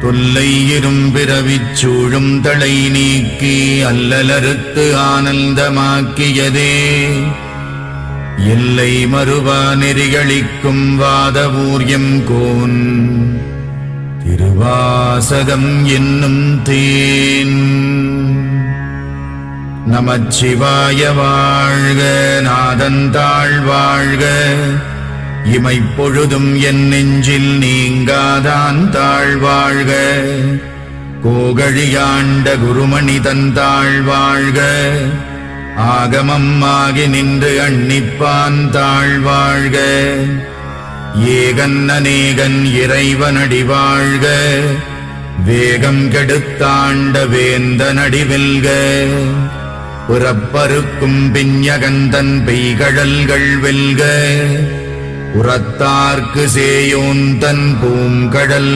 தொல்லை இரும்பிறவிச் சூழும் தளை நீக்கி அல்லலறுத்து ஆனந்தமாக்கியதே எல்லை மறுவா நெறிகளிக்கும் வாதவூர்யம் கோன் திருவாசகம் என்னும் தேன். நமச்சிவாய வாழ்க, நாதந்தாள் வாழ்க, இமைப்பொழுதும் என் நெஞ்சில் நீங்காதான் தாழ்வாழ்க. கோகழியாண்ட குருமணி தந்தாள் வாழ்க, ஆகமம் ஆகி நின்று அன்னிப்பான் தாழ்வாழ்க. ஏகன் அநேகன் இறைவனடி வாழ்க, வேகம் கெடுத்தாண்ட வேந்தனடி வெல்க. புறப்பருக்கும் பிஞகந்தன் பெய்கழல்கள் வெல்க, உரத்தார்க்கு சேயோன் தன் பூங்கடல்